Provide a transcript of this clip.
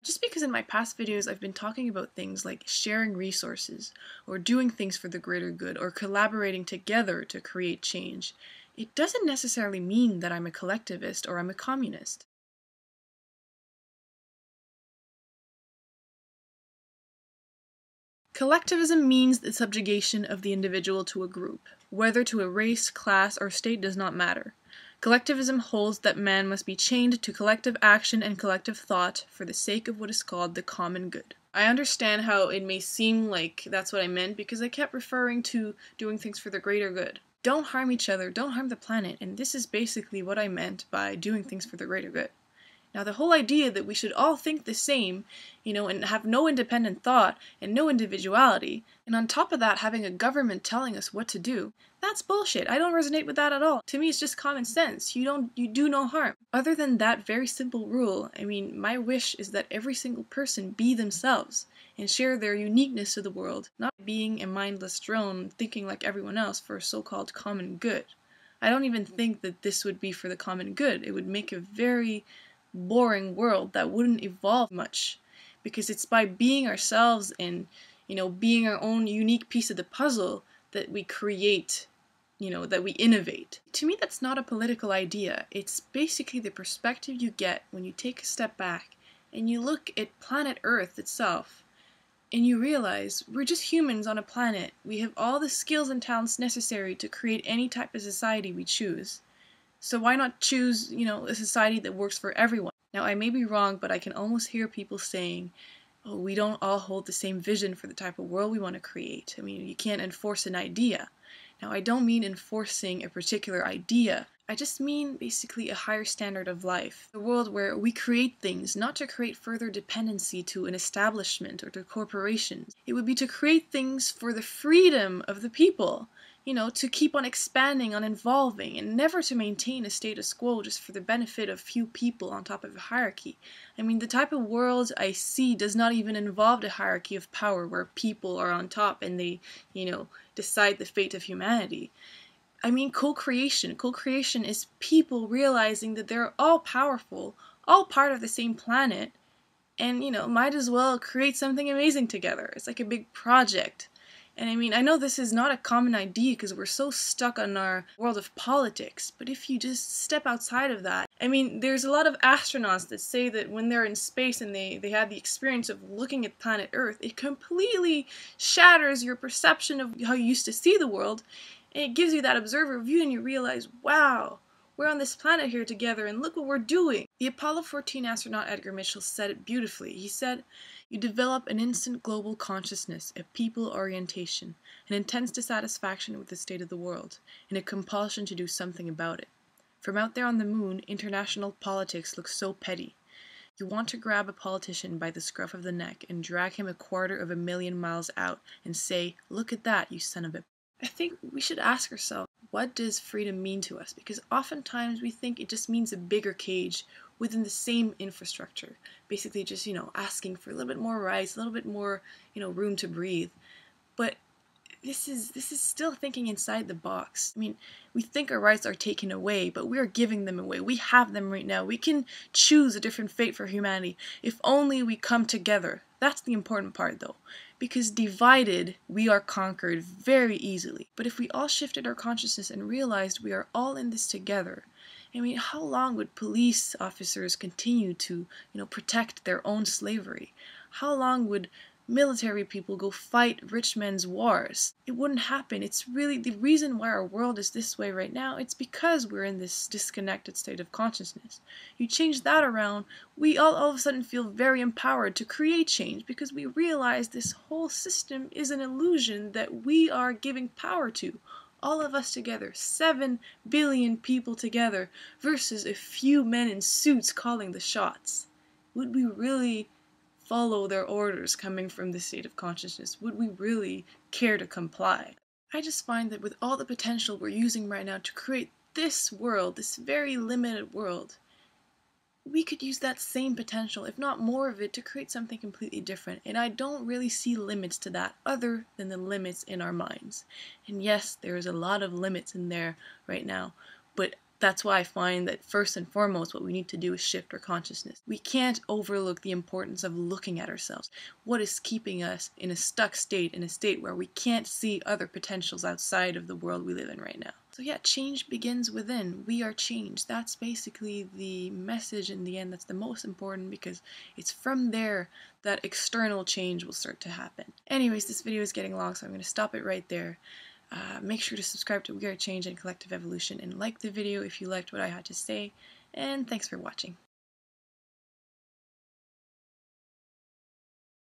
Just because in my past videos I've been talking about things like sharing resources, or doing things for the greater good, or collaborating together to create change, it doesn't necessarily mean that I'm a collectivist or I'm a communist. Collectivism means the subjugation of the individual to a group. Whether to a race, class, or state does not matter. Collectivism holds that man must be chained to collective action and collective thought for the sake of what is called the common good. I understand how it may seem like that's what I meant because I kept referring to doing things for the greater good. Don't harm each other, don't harm the planet, and this is basically what I meant by doing things for the greater good. Now, the whole idea that we should all think the same, and have no independent thought and no individuality, and on top of that having a government telling us what to do, that's bullshit. I don't resonate with that at all. To me, it's just common sense. You do no harm. Other than that very simple rule, my wish is that every single person be themselves and share their uniqueness to the world, not being a mindless drone thinking like everyone else for a so-called common good. I don't even think that this would be for the common good. It would make a very boring world that wouldn't evolve much, because it's by being ourselves and being our own unique piece of the puzzle that we create, that we innovate. To me, that's not a political idea. It's basically the perspective you get when you take a step back and you look at planet Earth itself and you realize we're just humans on a planet. We have all the skills and talents necessary to create any type of society we choose. So why not choose, a society that works for everyone? Now, I may be wrong, but I can almost hear people saying, oh, we don't all hold the same vision for the type of world we want to create. You can't enforce an idea. Now, I don't mean enforcing a particular idea. I just mean basically a higher standard of life. A world where we create things not to create further dependency to an establishment or to corporations. It would be to create things for the freedom of the people. To keep on expanding, on evolving, and never to maintain a status quo just for the benefit of few people on top of a hierarchy. The type of world I see does not even involve the hierarchy of power where people are on top and they, decide the fate of humanity. Co-creation. Co-creation is people realizing that they're all powerful, all part of the same planet, and, might as well create something amazing together. It's like a big project. And I know this is not a common idea because we're so stuck on our world of politics, but if you just step outside of that, there's a lot of astronauts that say that when they're in space and they had the experience of looking at planet Earth, it completely shatters your perception of how you used to see the world, and it gives you that observer view and you realize, wow, we're on this planet here together and look what we're doing. The Apollo 14 astronaut Edgar Mitchell said it beautifully. He said, "You develop an instant global consciousness, a people orientation, an intense dissatisfaction with the state of the world, and a compulsion to do something about it. From out there on the moon, international politics looks so petty. You want to grab a politician by the scruff of the neck and drag him 250,000 miles out and say, 'Look at that, you son of a.'" I think we should ask ourselves, what does freedom mean to us? Because oftentimes we think it just means a bigger cage within the same infrastructure. Basically just, asking for a little bit more rights, a little bit more, room to breathe. But this is still thinking inside the box. We think our rights are taken away, but we are giving them away. We have them right now. We can choose a different fate for humanity if only we come together. That's the important part, though. Because divided, we are conquered very easily. But if we all shifted our consciousness and realized we are all in this together, how long would police officers continue to, protect their own slavery? How long would military people go fight rich men's wars? It wouldn't happen. It's really the reason why our world is this way right now. It's because we're in this disconnected state of consciousness. You change that around, we all of a sudden feel very empowered to create change because we realize this whole system is an illusion that we are giving power to. All of us together, 7 billion people together, versus a few men in suits calling the shots. Would we really follow their orders coming from this state of consciousness? Would we really care to comply? I just find that with all the potential we're using right now to create this world, this very limited world, we could use that same potential, if not more of it, to create something completely different. And I don't really see limits to that other than the limits in our minds. And yes, there is a lot of limits in there right now, but That's why I find that first and foremost what we need to do is shift our consciousness. We can't overlook the importance of looking at ourselves. What is keeping us in a stuck state, in a state where we can't see other potentials outside of the world we live in right now? So yeah, change begins within. We are change. That's basically the message in the end that's the most important, because it's from there that external change will start to happen. Anyways, this video is getting long, so I'm going to stop it right there. Make sure to subscribe to WeAreChange and Collective Evolution and like the video if you liked what I had to say, and thanks for watching.